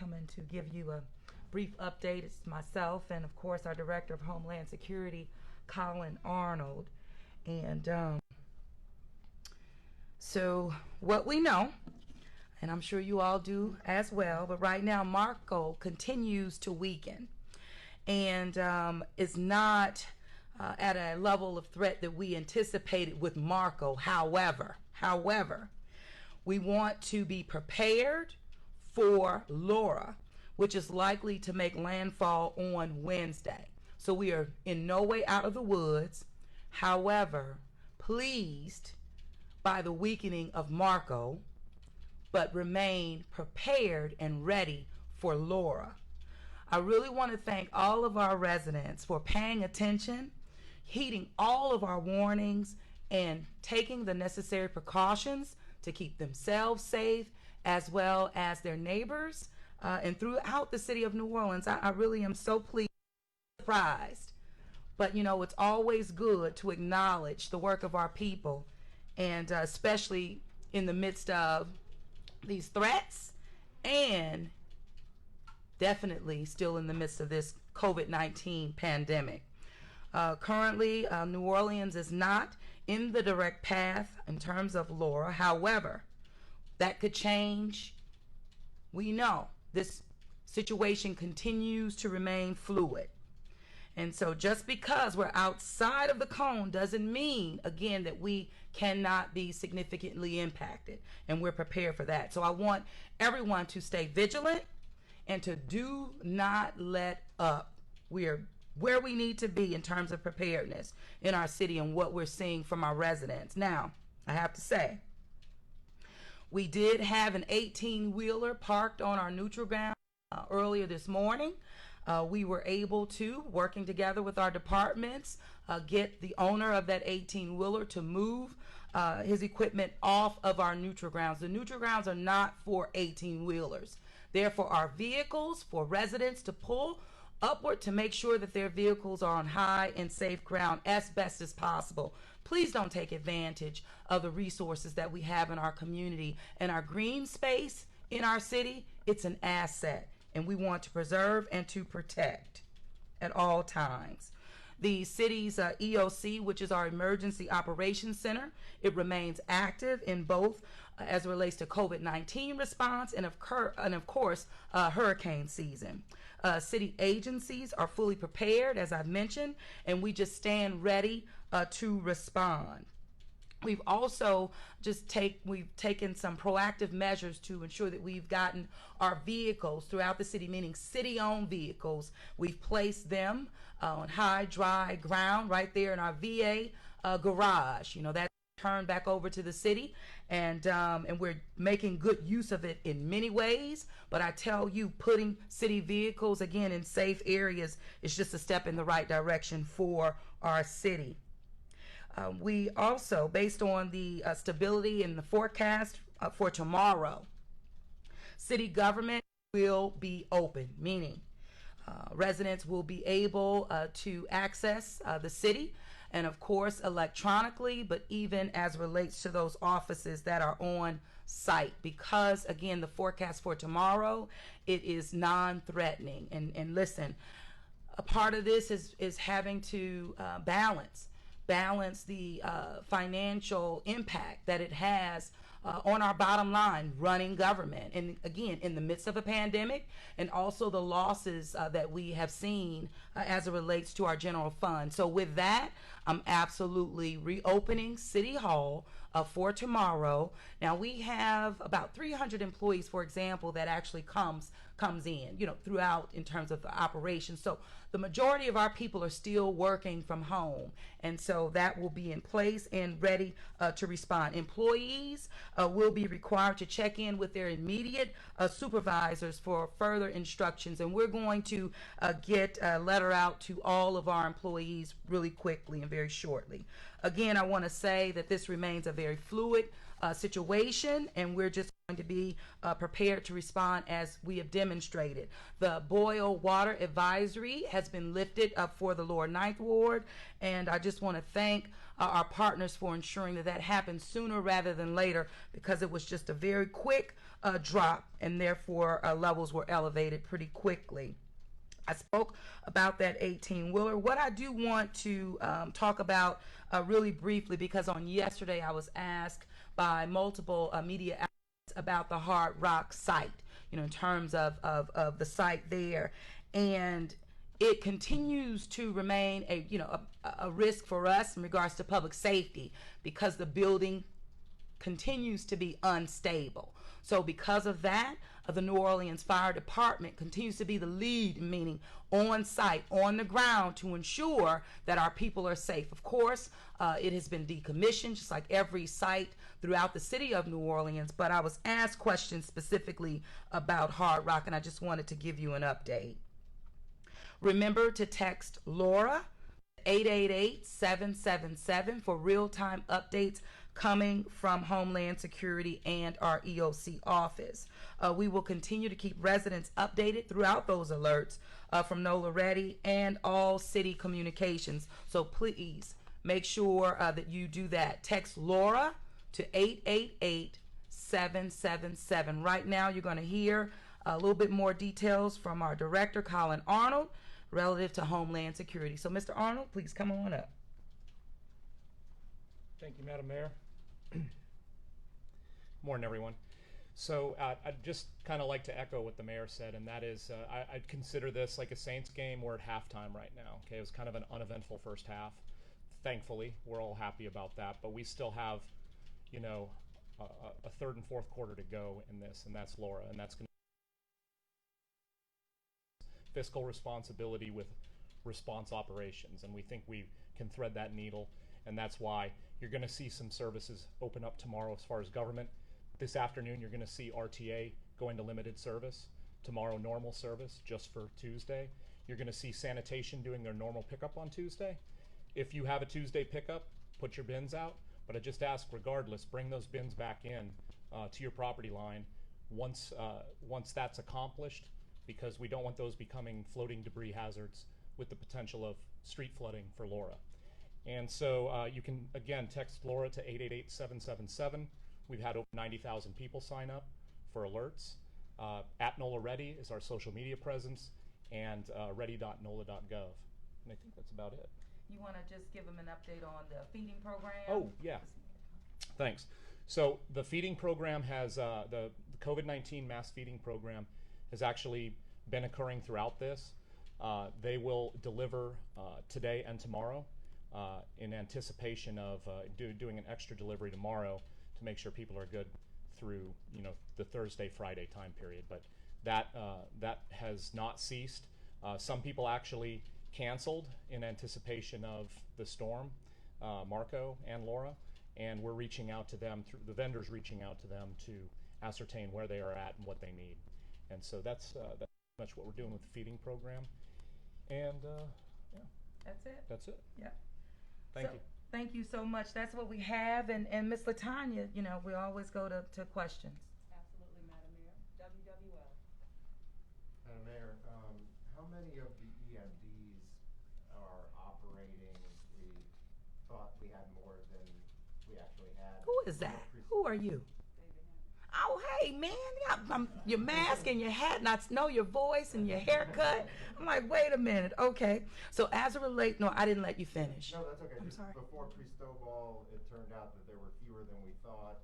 coming to give you a brief update. It's myself and, of course, our Director of Homeland Security, Colin Arnold. And so what we know, and I'm sure you all do as well, but right now Marco continues to weaken and is not at a level of threat that we anticipated with Marco. However, we want to be prepared for Laura, which is likely to make landfall on Wednesday. So we are in no way out of the woods. However, pleased by the weakening of Marco, but remain prepared and ready for Laura. I really want to thank all of our residents for paying attention, heeding all of our warnings, and taking the necessary precautions to keep themselves safe as well as their neighbors and throughout the city of New Orleans. I really am so pleased, surprised. But you know, it's always good to acknowledge the work of our people, and especially in the midst of these threats, and definitely still in the midst of this COVID-19 pandemic. Currently, New Orleans is not in the direct path in terms of Laura. However, that could change. We know this situation continues to remain fluid. And so just because we're outside of the cone doesn't mean, again, that we cannot be significantly impacted, and we're prepared for that. So I want everyone to stay vigilant and to do not let up. We are where we need to be in terms of preparedness in our city and what we're seeing from our residents. Now, I have to say, we did have an 18-wheeler parked on our neutral ground earlier this morning. We were able to, working together with our departments, get the owner of that 18-wheeler to move his equipment off of our neutral grounds. The neutral grounds are not for 18-wheelers. They're for our vehicles, for residents to pull upward to make sure that their vehicles are on high and safe ground as best as possible. Please don't take advantage of the resources that we have in our community and our green space in our city. It's an asset, and we want to preserve and to protect at all times. The city's EOC, which is our Emergency Operations Center, it remains active in both as it relates to COVID-19 response and of course, hurricane season. City agencies are fully prepared, as I've mentioned, and we just stand ready to respond. We've also we've taken some proactive measures to ensure that we've gotten our vehicles throughout the city, meaning city-owned vehicles. We've placed them on high, dry ground right there in our VA garage. You know, that's turned back over to the city, and we're making good use of it in many ways. But I tell you, putting city vehicles again in safe areas is just a step in the right direction for our city. We also, based on the stability in the forecast for tomorrow, city government will be open, meaning residents will be able to access the city, and of course electronically, but even as relates to those offices that are on site, because again, the forecast for tomorrow, it is non-threatening. And listen, a part of this is having to balance the financial impact that it has on our bottom line running government, and again, in the midst of a pandemic, and also the losses that we have seen as it relates to our general fund. So with that, I'm absolutely reopening City Hall for tomorrow. Now we have about 300 employees, for example, that actually comes in, you know, throughout in terms of the operation. So the majority of our people are still working from home, and so that will be in place and ready to respond. Employees will be required to check in with their immediate supervisors for further instructions, and we're going to get a letter out to all of our employees really quickly and very shortly. Again, I want to say that this remains a very fluid situation, and we're just going to be prepared to respond as we have demonstrated. The boil water advisory has been lifted up for the lower Ninth Ward, and I just want to thank our partners for ensuring that that happens sooner rather than later, because it was just a very quick drop, and therefore levels were elevated pretty quickly. I spoke about that 18-wheeler. What I do want to talk about really briefly, because on yesterday I was asked by multiple media outlets about the Hard Rock site, in terms of the site there. And it continues to remain a risk for us in regards to public safety, because the building continues to be unstable. So because of that, the New Orleans Fire Department continues to be the lead, meaning on site, on the ground, to ensure that our people are safe. Of course, it has been decommissioned, just like every site throughout the city of New Orleans, but I was asked questions specifically about Hard Rock, and I just wanted to give you an update. Remember to text Laura 888-777 for real-time updates coming from Homeland Security and our EOC office. We will continue to keep residents updated throughout those alerts from NOLA Ready and all city communications. So please make sure that you do that. Text Laura to 888-777. Right now, you're going to hear a little bit more details from our director, Colin Arnold, relative to Homeland Security. So, Mr. Arnold, please come on up. Thank you, Madam Mayor. Morning, everyone. So I'd just kind of like to echo what the mayor said, and that is I'd consider this like a Saints game. We're at halftime right now. Okay, it was kind of an uneventful first half. Thankfully, we're all happy about that, but we still have, a third and fourth quarter to go in this, and that's Laura, and that's going to fiscal responsibility with response operations, and we think we can thread that needle, and that's why you're going to see some services open up tomorrow as far as government. This afternoon you're going to see RTA go into limited service. Tomorrow normal service just for Tuesday. You're going to see sanitation doing their normal pickup on Tuesday. If you have a Tuesday pickup, put your bins out, but I just ask regardless, bring those bins back in to your property line once that's accomplished, because we don't want those becoming floating debris hazards with the potential of street flooding for Laura. And so you can, again, text Laura to 888-777. We've had over 90,000 people sign up for alerts. At NOLA Ready is our social media presence, and ready.nola.gov. And I think that's about it. You want to just give them an update on the feeding program? Oh, yeah. Thanks. So the feeding program has, the COVID-19 mass feeding program has actually been occurring throughout this. They will deliver today and tomorrow in anticipation of doing an extra delivery tomorrow to make sure people are good through the Thursday, Friday time period. But that has not ceased. Some people actually canceled in anticipation of the storm, Marco and Laura, and we're reaching out to them, through the vendors reaching out to them to ascertain where they are at and what they need. And so that's pretty much what we're doing with the feeding program. And yeah. That's it? That's it. Yeah. Thank you. Thank you so much. That's what we have. And Ms. LaTanya, we always go to questions. Absolutely, Madam Mayor. WWL. Madam Mayor, how many of the EMDs are operating? We thought we had more than we actually had. Who is that? Who are you? Oh, hey, man, your mask and your hat, and I know your voice and your haircut. I'm like, wait a minute. Okay. So as it relates, no, I didn't let you finish. No, that's okay. I'm sorry. Before Cristobal, it turned out that there were fewer than we thought,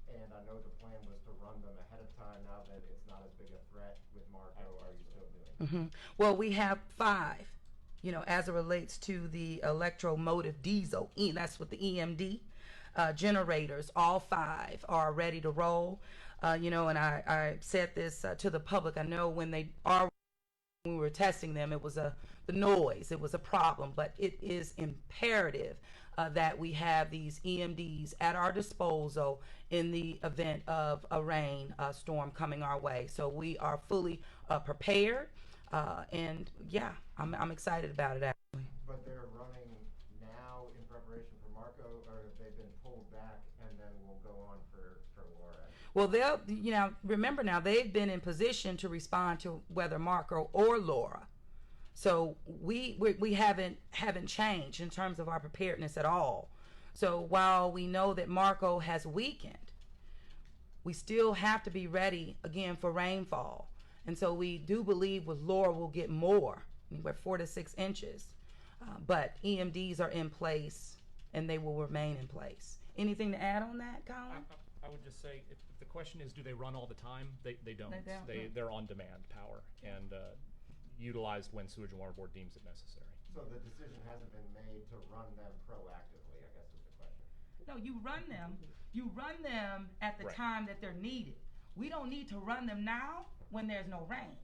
and I know the plan was to run them ahead of time. Now that it's not as big a threat with Marco, are you still doing it? Mm-hmm. Well, we have 5, as it relates to the electromotive diesel. That's what the EMD. Generators, all 5 are ready to roll. And I said this to the public. I know when we were testing them, it was the noise. It was a problem, but it is imperative that we have these EMDs at our disposal in the event of a rain storm coming our way. So we are fully prepared, and yeah, I'm excited about it actually. But they're running now in preparation for Marco, or have they been pulled back and then will go on for Laura? Well, remember now, they've been in position to respond to whether Marco or Laura. So we haven't changed in terms of our preparedness at all. So while we know that Marco has weakened, we still have to be ready again for rainfall. And so we do believe with Laura we'll get more, anywhere 4 to 6 inches. But EMDs are in place and they will remain in place. Anything to add on that, Colin? I would just say, if the question is, do they run all the time? They don't. They don't. They're on demand power and utilized when Sewage and Water Board deems it necessary. So the decision hasn't been made to run them proactively, I guess is the question. No, you run them. You run them at the Right. time that they're needed. We don't need to run them now when there's no rain.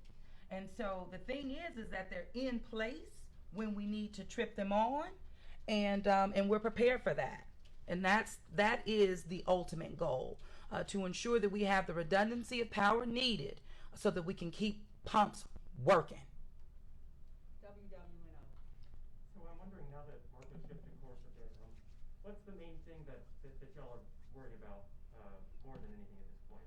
And so the thing is that they're in place when we need to trip them on, and we're prepared for that. And that is the ultimate goal, to ensure that we have the redundancy of power needed so that we can keep pumps working. WWNO. So I'm wondering, now that Marco shifted course a bit, what's the main thing that y'all are worried about more than anything at this point,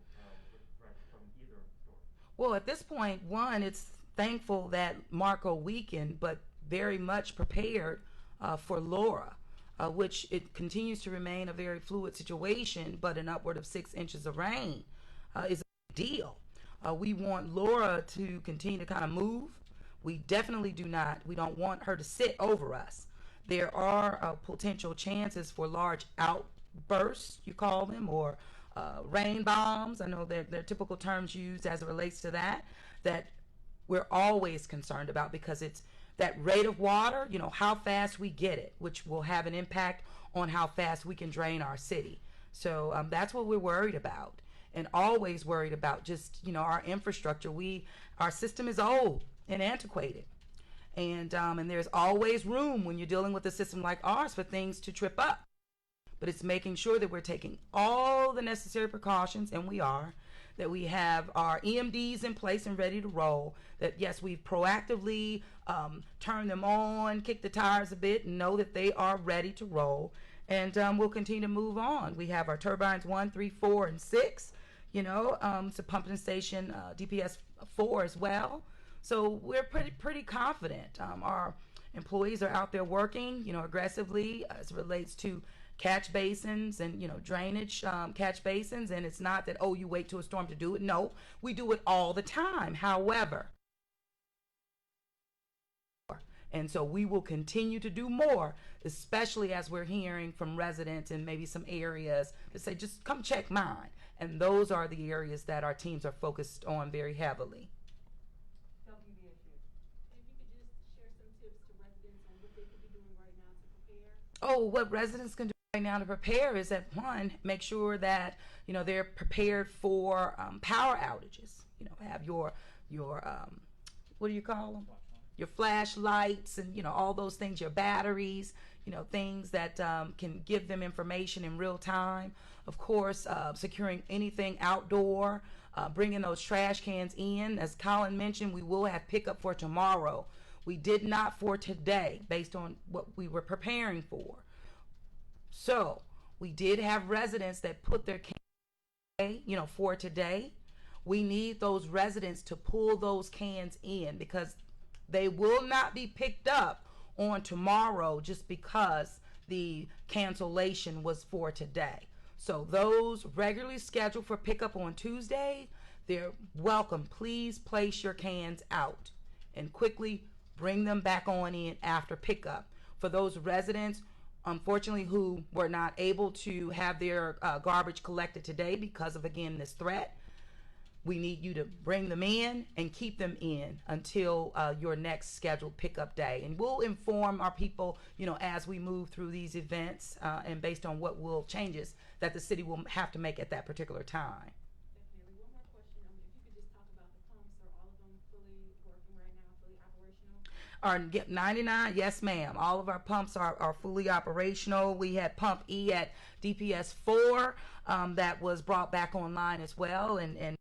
with threats from either store? Well, at this point, one, it's thankful that Marco weakened, but very much prepared for Laura, which it continues to remain a very fluid situation, but an upward of 6 inches of rain is a big deal. We want Laura to continue to kind of move. We definitely we don't want her to sit over us. There are potential chances for large outbursts, you call them, or rain bombs. I know they're typical terms used as it relates to that we're always concerned about, because it's that rate of water, how fast we get it, which will have an impact on how fast we can drain our city. So that's what we're worried about, and always worried about just, our infrastructure. Our system is old and antiquated. And there's always room when you're dealing with a system like ours for things to trip up. But it's making sure that we're taking all the necessary precautions, and we are, that we have our EMDs in place and ready to roll, that yes, we've proactively turned them on, kicked the tires a bit, and know that they are ready to roll. And we'll continue to move on. We have our turbines 1, 3, 4, and 6, it's a pumping station, DPS 4 as well. So we're pretty confident. Our employees are out there working, aggressively as it relates to catch basins and, drainage catch basins. And it's not that, you wait till a storm to do it. No, we do it all the time. However, and so we will continue to do more, especially as we're hearing from residents in maybe some areas that say, just come check mine. And those are the areas that our teams are focused on very heavily. WBSU. If you could just share some tips to residents on what they could be doing right now to prepare. What residents can do right now to prepare is that, one, make sure that they're prepared for power outages. Have your what do you call them? Your flashlights and all those things, your batteries, things that can give them information in real time. Of course, securing anything outdoor, bringing those trash cans in. As Colin mentioned, we will have pickup for tomorrow. We did not for today, based on what we were preparing for. So we did have residents that put their cans away, for today. We need those residents to pull those cans in, because they will not be picked up on tomorrow just because the cancellation was for today. So those regularly scheduled for pickup on Tuesday, they're welcome. Please place your cans out and quickly bring them back on in after pickup. For those residents, unfortunately, who were not able to have their garbage collected today because of, again, this threat, we need you to bring them in and keep them in until your next scheduled pickup day. And we'll inform our people, as we move through these events and based on what changes that the city will have to make at that particular time. Definitely. One more question. If you could just talk about the pumps. Are all of them fully working right now, fully operational? 99, yes ma'am. All of our pumps are fully operational. We had pump E at DPS 4 that was brought back online as well, and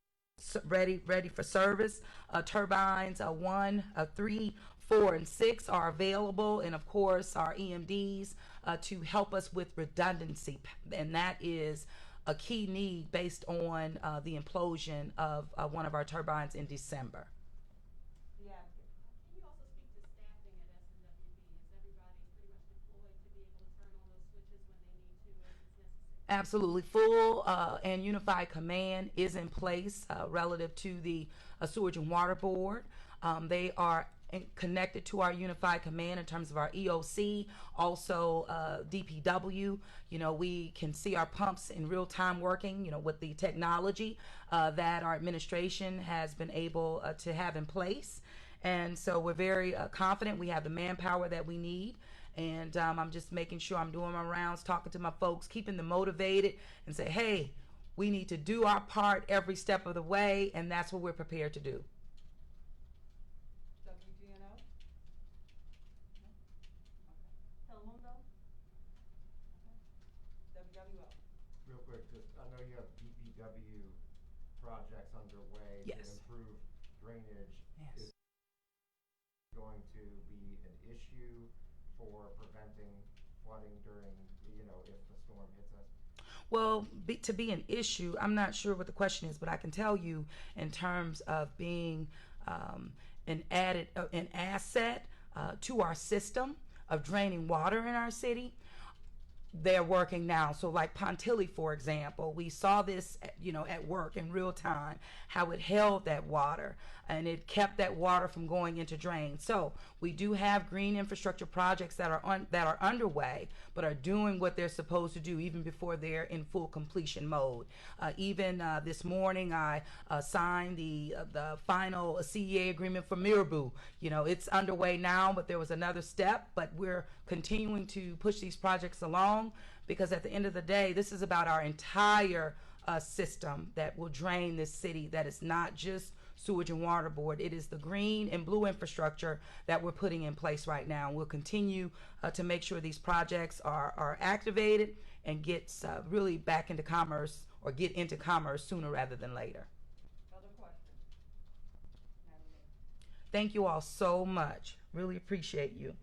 ready for service. Turbines 1, 3, 4, and 6 are available, and of course our EMDs to help us with redundancy, and that is a key need based on the implosion of one of our turbines in December. The Advocate. Can you also speak to Absolutely. Full and unified command is in place relative to the Sewage and Water Board. They are connected to our unified command in terms of our EOC, also DPW. You know, we can see our pumps in real time working, you know, with the technology that our administration has been able to have in place. And so we're very confident we have the manpower that we need. And I'm just making sure I'm doing my rounds, talking to my folks, keeping them motivated, and say, hey, we need to do our part every step of the way, and that's what we're prepared to do. WGNO? Okay. Telemundo? Okay. WWO? Real quick, just, I know you have DPW projects underway to Yes. improve drainage. Yes. Is going to be an issue for preventing flooding during, you know, if the storm hits us? Well, to be an issue, I'm not sure what the question is, but I can tell you in terms of being an asset to our system of draining water in our city. They're working now. So like Pontilli, for example, we saw this, you know, at work in real time, how it held that water and it kept that water from going into drains. So we do have green infrastructure projects that are underway, but are doing what they're supposed to do even before they're in full completion mode. Even this morning, I signed the final CEA agreement for Miraboo. You know, it's underway now, but there was another step. But we're continuing to push these projects along because at the end of the day, this is about our entire system that will drain this city. That is not just Sewage and Water Board. It is the green and blue infrastructure that we're putting in place right now. We'll continue to make sure these projects are activated and gets really back into commerce or get into commerce sooner rather than later. Other questions? Madam Mayor? Thank you all so much. Really appreciate you.